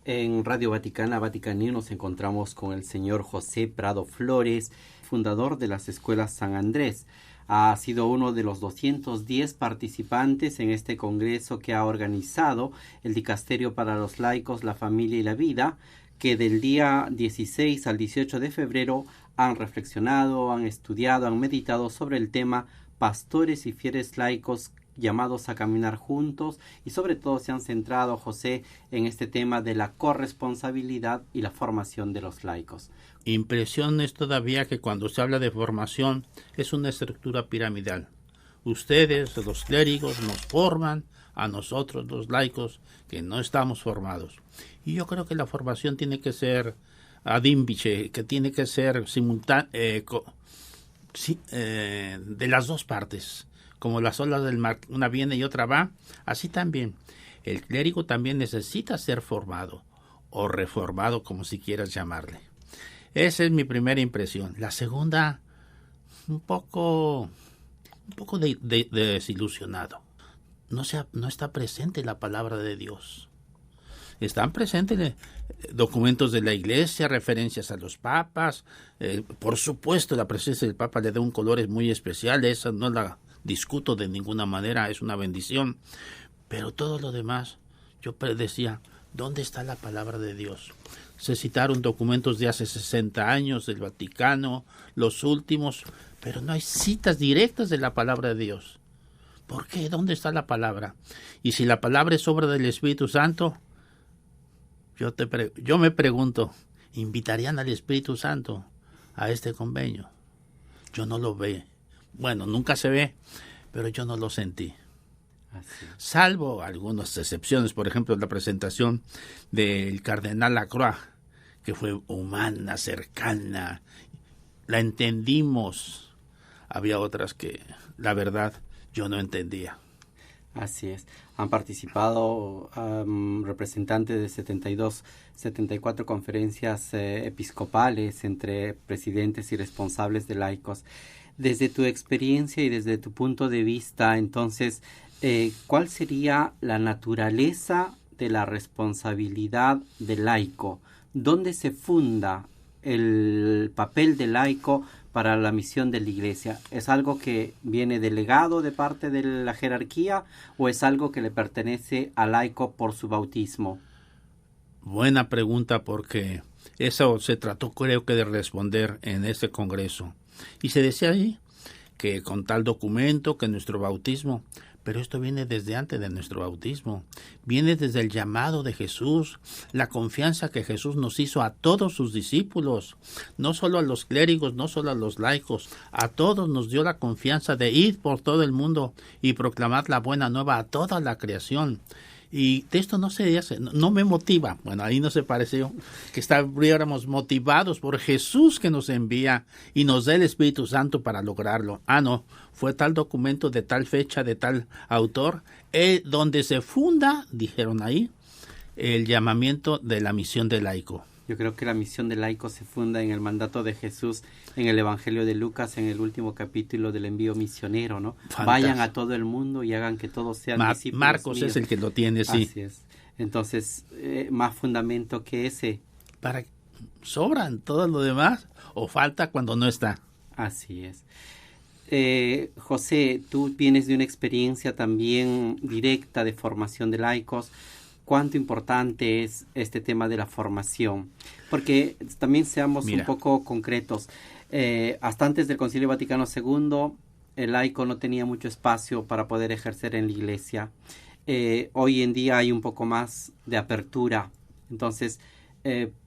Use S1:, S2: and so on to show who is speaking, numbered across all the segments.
S1: En Radio Vaticana, Vaticanino, nos encontramos con el señor José Prado Flores, fundador de las Escuelas San Andrés. Ha sido uno de los 210 participantes en este congreso que ha organizado el Dicasterio para los Laicos, la Familia y la Vida, que del día 16 al 18 de febrero han reflexionado, han estudiado, han meditado sobre el tema pastores y fieles laicos llamados a caminar juntos, y sobre todo se han centrado, José, en este tema de la corresponsabilidad y la formación de los laicos.
S2: Impresión es todavía que cuando se habla de formación es una estructura piramidal. Ustedes, los clérigos, nos forman a nosotros, los laicos, que no estamos formados. Y yo creo que la formación tiene que ser ad índice, que tiene que ser simultánea, de las dos partes. Como las olas del mar, una viene y otra va, así también. El clérigo también necesita ser formado, o reformado, como si quieras llamarle. Esa es mi primera impresión. La segunda, un poco desilusionado. No está presente la palabra de Dios. Están presentes documentos de la Iglesia, referencias a los papas. Por supuesto, la presencia del Papa le da un color muy especial. Esa no la discuto de ninguna manera, es una bendición. Pero todo lo demás, yo decía, ¿dónde está la palabra de Dios? Se citaron documentos de hace 60 años del Vaticano, los últimos, pero no hay citas directas de la palabra de Dios. ¿Por qué? ¿Dónde está la palabra? Y si la palabra es obra del Espíritu Santo, yo me pregunto, ¿invitarían al Espíritu Santo a este convenio? Yo no lo veo. Bueno, nunca se ve, pero yo no lo sentí. Así. Salvo algunas excepciones, por ejemplo, la presentación del cardenal Lacroix, que fue humana, cercana, la entendimos. Había otras que, la verdad, yo no entendía.
S1: Así es. Han participado representantes de 74 conferencias episcopales entre presidentes y responsables de laicos. Desde tu experiencia y desde tu punto de vista, entonces, ¿cuál sería la naturaleza de la responsabilidad del laico? ¿Dónde se funda el papel del laico para la misión de la Iglesia? ¿Es algo que viene delegado de parte de la jerarquía o es algo que le pertenece al laico por su bautismo?
S2: Buena pregunta, porque eso se trató, creo que, de responder en este congreso. Y se decía ahí que con tal documento, que nuestro bautismo, pero esto viene desde antes de nuestro bautismo, viene desde el llamado de Jesús, la confianza que Jesús nos hizo a todos sus discípulos, no solo a los clérigos, no solo a los laicos, a todos nos dio la confianza de ir por todo el mundo y proclamar la buena nueva a toda la creación. Y de esto no me motiva. Bueno, ahí no se pareció que estuviéramos motivados por Jesús que nos envía y nos da el Espíritu Santo para lograrlo. No, fue tal documento de tal fecha, de tal autor, donde se funda, dijeron ahí, el llamamiento de la misión del laico.
S1: Yo creo que la misión del laico se funda en el mandato de Jesús en el Evangelio de Lucas, en el último capítulo del envío misionero, ¿no?
S2: Fantástico.
S1: Vayan a todo el mundo y hagan que todos sean discípulos
S2: Marcos
S1: míos.
S2: es el que lo tiene, sí.
S1: Así es. Entonces, más fundamento que ese.
S2: Para sobran todo lo demás o falta cuando no está.
S1: Así es. José, tú vienes de una experiencia también directa de formación de laicos. ¿Cuánto importante es este tema de la formación? Porque también seamos un poco concretos. Hasta antes del Concilio Vaticano II, el laico no tenía mucho espacio para poder ejercer en la Iglesia. Hoy en día hay un poco más de apertura. Entonces,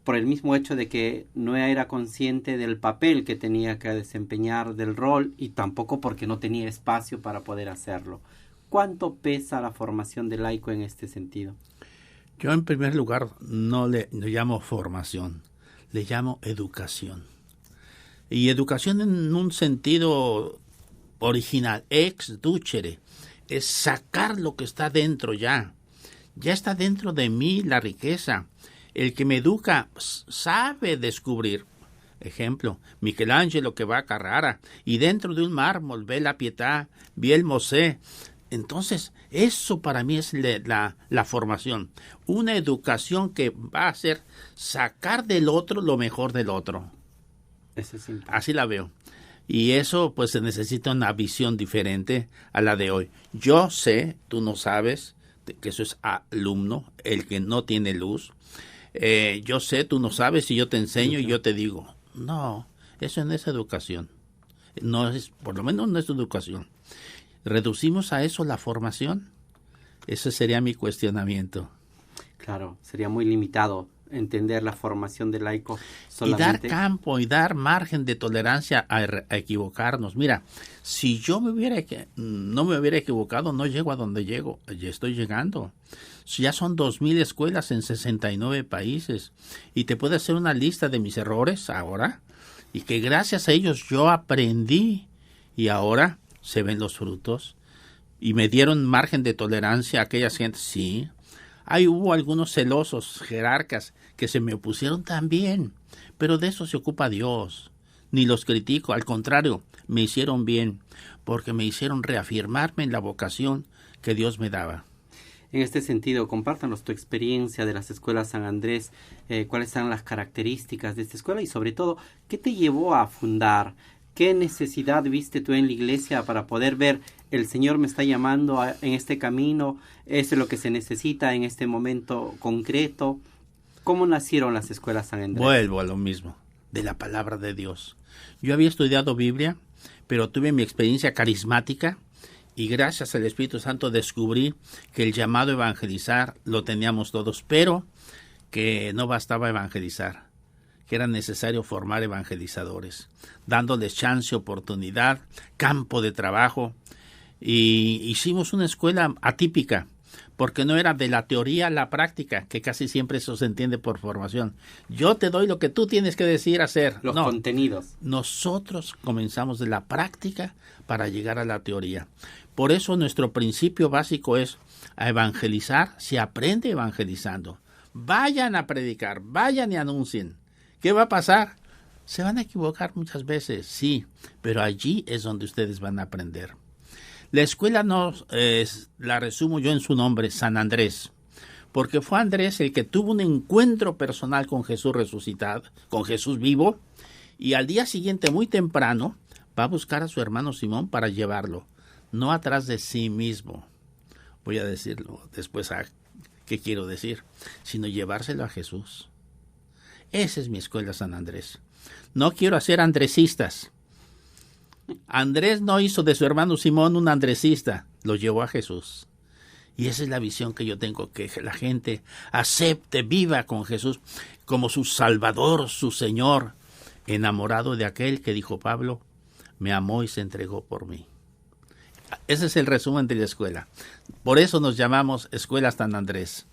S1: por el mismo hecho de que no era consciente del papel que tenía que desempeñar, del rol, y tampoco porque no tenía espacio para poder hacerlo. ¿Cuánto pesa la formación del laico en este sentido?
S2: Yo, en primer lugar, no le llamo formación, le llamo educación. Y educación en un sentido original, ex ducere, es sacar lo que está dentro ya. Ya está dentro de mí la riqueza. El que me educa sabe descubrir. Ejemplo, Michelangelo que va a Carrara y dentro de un mármol ve la Pietà, ve el Mosè. Entonces, eso para mí es la formación. Una educación que va a hacer sacar del otro lo mejor del otro. Así la veo. Y eso, pues, se necesita una visión diferente a la de hoy. Yo sé, tú no sabes, que eso es alumno, el que no tiene luz. Yo sé, tú no sabes, y yo te enseño y yo te digo. No, eso no es educación. No es, por lo menos no es educación. ¿Reducimos a eso la formación? Ese sería mi cuestionamiento.
S1: Claro, sería muy limitado entender la formación del laico
S2: Y
S1: solamente.
S2: dar campo y dar margen de tolerancia a equivocarnos. Mira, si yo no me hubiera equivocado, no llego a donde llego. Ya estoy llegando. Ya son 2,000 escuelas en 69 países. Y te puedo hacer una lista de mis errores ahora. Y que gracias a ellos yo aprendí. Y ahora se ven los frutos. Y me dieron margen de tolerancia a aquellas gentes. Sí. Hubo algunos celosos jerarcas que se me opusieron también, pero de eso se ocupa Dios. Ni los critico, al contrario, me hicieron bien, porque me hicieron reafirmarme en la vocación que Dios me daba.
S1: En este sentido, compártanos tu experiencia de las escuelas San Andrés, cuáles son las características de esta escuela y sobre todo, ¿qué te llevó a fundar? ¿Qué necesidad viste tú en la iglesia para poder ver el Señor me está llamando en este camino? ¿Eso es lo que se necesita en este momento concreto? ¿Cómo nacieron las escuelas San Andrés?
S2: Vuelvo a lo mismo, de la palabra de Dios. Yo había estudiado Biblia, pero tuve mi experiencia carismática y gracias al Espíritu Santo descubrí que el llamado a evangelizar lo teníamos todos, pero que no bastaba evangelizar, que era necesario formar evangelizadores, dándoles chance, oportunidad, campo de trabajo. Y hicimos una escuela atípica, porque no era de la teoría a la práctica, que casi siempre eso se entiende por formación. Yo te doy lo que tú tienes que decir, hacer.
S1: Los contenidos.
S2: Nosotros comenzamos de la práctica para llegar a la teoría. Por eso nuestro principio básico es a evangelizar, se aprende evangelizando. Vayan a predicar, vayan y anuncien. ¿Qué va a pasar? Se van a equivocar muchas veces, sí, pero allí es donde ustedes van a aprender. La escuela la resumo yo en su nombre, San Andrés, porque fue Andrés el que tuvo un encuentro personal con Jesús resucitado, con Jesús vivo, y al día siguiente, muy temprano, va a buscar a su hermano Simón para llevarlo, no atrás de sí mismo, voy a decirlo después qué quiero decir, sino llevárselo a Jesús. Esa es mi escuela San Andrés. No quiero hacer andresistas. Andrés no hizo de su hermano Simón un andresista, lo llevó a Jesús. Y esa es la visión que yo tengo, que la gente acepte, viva con Jesús como su Salvador, su Señor, enamorado de aquel que dijo Pablo, me amó y se entregó por mí. Ese es el resumen de la escuela. Por eso nos llamamos Escuela San Andrés.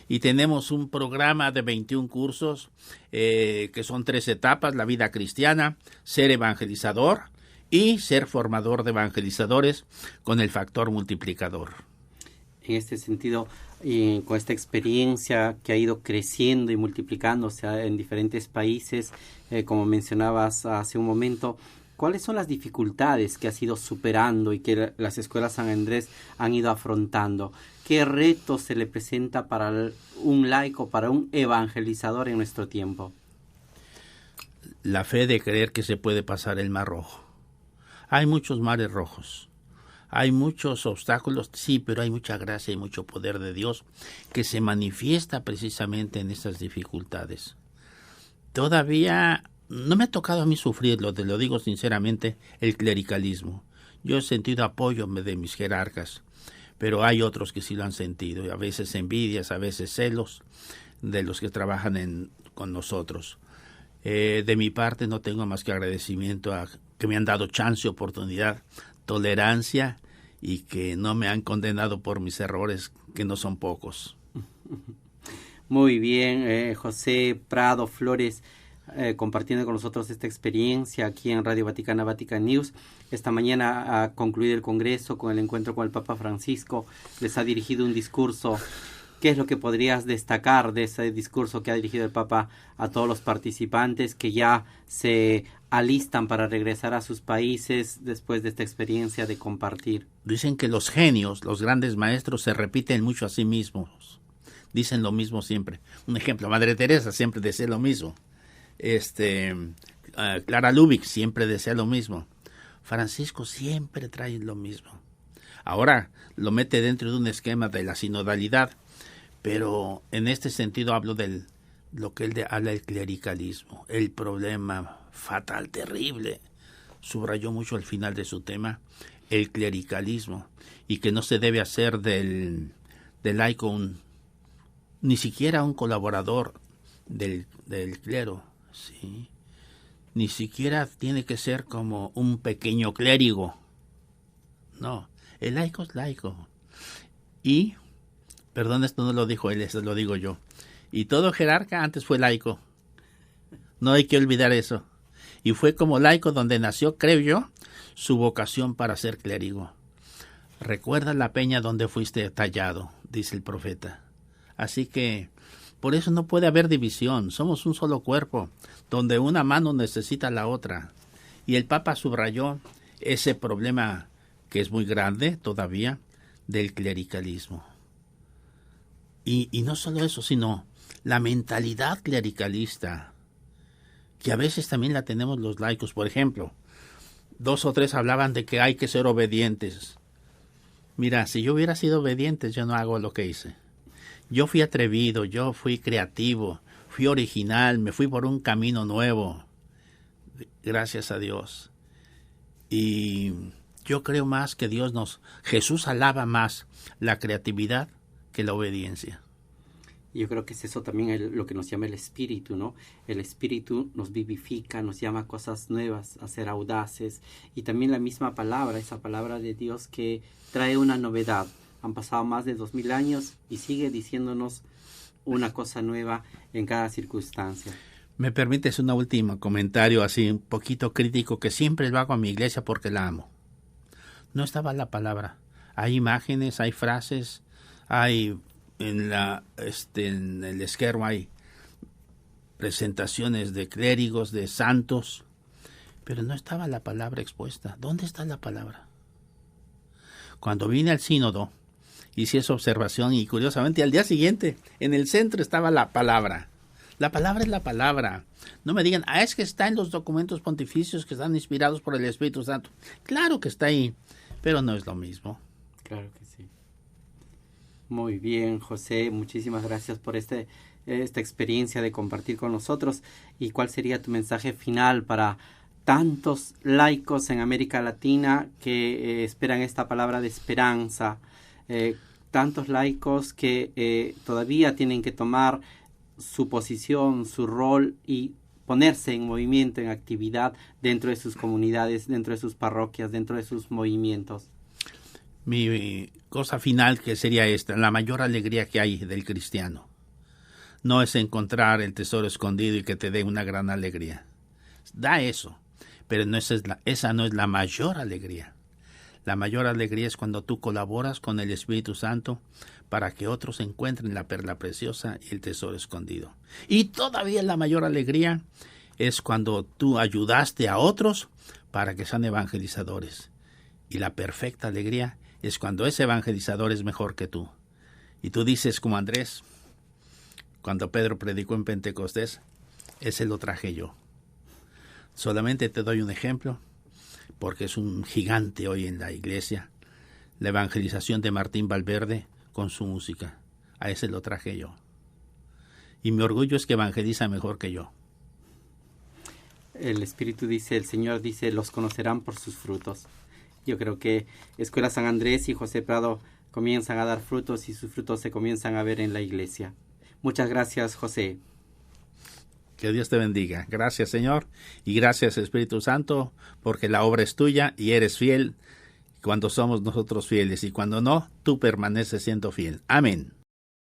S2: Y tenemos un programa de 21 cursos, que son 3 etapas, la vida cristiana, ser evangelizador y ser formador de evangelizadores con el factor multiplicador.
S1: En este sentido, con esta experiencia que ha ido creciendo y multiplicándose en diferentes países, como mencionabas hace un momento, ¿cuáles son las dificultades que has ido superando y que las escuelas San Andrés han ido afrontando? ¿Qué retos se le presenta para un laico, para un evangelizador en nuestro tiempo?
S2: La fe de creer que se puede pasar el Mar Rojo. Hay muchos mares rojos, hay muchos obstáculos, sí, pero hay mucha gracia y mucho poder de Dios que se manifiesta precisamente en estas dificultades. Todavía no me ha tocado a mí sufrirlo, te lo digo sinceramente, el clericalismo. Yo he sentido apoyo de mis jerarcas, pero hay otros que sí lo han sentido, y a veces envidias, a veces celos de los que trabajan con nosotros. De mi parte no tengo más que agradecimiento a que me han dado chance, oportunidad, tolerancia y que no me han condenado por mis errores, que no son pocos.
S1: Muy bien, José Prado Flores, compartiendo con nosotros esta experiencia aquí en Radio Vaticana, Vatican News. Esta mañana ha concluido el Congreso con el encuentro con el Papa Francisco. Les ha dirigido un discurso. ¿Qué es lo que podrías destacar de ese discurso que ha dirigido el Papa a todos los participantes que ya se alistan para regresar a sus países después de esta experiencia de compartir?
S2: Dicen que los genios, los grandes maestros, se repiten mucho a sí mismos. Dicen lo mismo siempre. Un ejemplo, Madre Teresa siempre decía lo mismo. Clara Lubick siempre decía lo mismo. Francisco siempre trae lo mismo. Ahora lo mete dentro de un esquema de la sinodalidad, pero en este sentido hablo de lo que él habla del clericalismo, el problema fatal, terrible. Subrayó mucho al final de su tema el clericalismo, y que no se debe hacer del laico ni siquiera un colaborador del clero, ¿sí? Ni siquiera tiene que ser como un pequeño clérigo. No, el laico es laico. Y, perdón, esto no lo dijo él, esto lo digo yo. Y todo jerarca antes fue laico. No hay que olvidar eso. Y fue como laico donde nació, creo yo, su vocación para ser clérigo. Recuerda la peña donde fuiste tallado, dice el profeta. Así que, por eso no puede haber división. Somos un solo cuerpo, donde una mano necesita la otra. Y el Papa subrayó ese problema, que es muy grande todavía, del clericalismo. Y no solo eso, sino la mentalidad clericalista, que a veces también la tenemos los laicos. Por ejemplo, 2 o 3 hablaban de que hay que ser obedientes. Mira, si yo hubiera sido obediente, yo no hago lo que hice. Yo fui atrevido, yo fui creativo, fui original, me fui por un camino nuevo. Gracias a Dios. Y yo creo más que Jesús alaba más la creatividad que la obediencia.
S1: Yo creo que es eso también lo que nos llama el Espíritu, ¿no? El Espíritu nos vivifica, nos llama a cosas nuevas, a ser audaces. Y también la misma palabra, esa palabra de Dios que trae una novedad. Han pasado más de 2000 años y sigue diciéndonos una cosa nueva en cada circunstancia.
S2: ¿Me permites un último comentario así un poquito crítico, que siempre lo hago a mi iglesia porque la amo? No estaba la palabra. Hay imágenes, hay frases, hay en el esquermo hay presentaciones de clérigos, de santos, pero no estaba la palabra expuesta. ¿Dónde está la palabra? Cuando vine al sínodo, hice esa observación y curiosamente al día siguiente en el centro estaba la palabra. La palabra es la palabra. No me digan, es que está en los documentos pontificios que están inspirados por el Espíritu Santo. Claro que está ahí, pero no es lo mismo.
S1: Claro que sí. Muy bien, José, muchísimas gracias por esta experiencia de compartir con nosotros. ¿Y cuál sería tu mensaje final para tantos laicos en América Latina que esperan esta palabra de esperanza? Tantos laicos que todavía tienen que tomar su posición, su rol y ponerse en movimiento, en actividad dentro de sus comunidades, dentro de sus parroquias, dentro de sus movimientos.
S2: Mi cosa final que sería esta: la mayor alegría que hay del cristiano no es encontrar el tesoro escondido y que te dé una gran alegría. Da eso, pero esa no es la mayor alegría. La mayor alegría es cuando tú colaboras con el Espíritu Santo para que otros encuentren la perla preciosa y el tesoro escondido. Y todavía la mayor alegría es cuando tú ayudaste a otros para que sean evangelizadores. Y la perfecta alegría es cuando ese evangelizador es mejor que tú. Y tú dices como Andrés, cuando Pedro predicó en Pentecostés, ese lo traje yo. Solamente te doy un ejemplo, porque es un gigante hoy en la iglesia, la evangelización de Martín Valverde con su música. A ese lo traje yo. Y mi orgullo es que evangeliza mejor que yo.
S1: El Señor dice, los conocerán por sus frutos. Yo creo que Escuela San Andrés y José Prado comienzan a dar frutos y sus frutos se comienzan a ver en la iglesia. Muchas gracias, José.
S2: Que Dios te bendiga. Gracias, Señor, y gracias, Espíritu Santo, porque la obra es tuya y eres fiel cuando somos nosotros fieles, y cuando no, tú permaneces siendo fiel. Amén.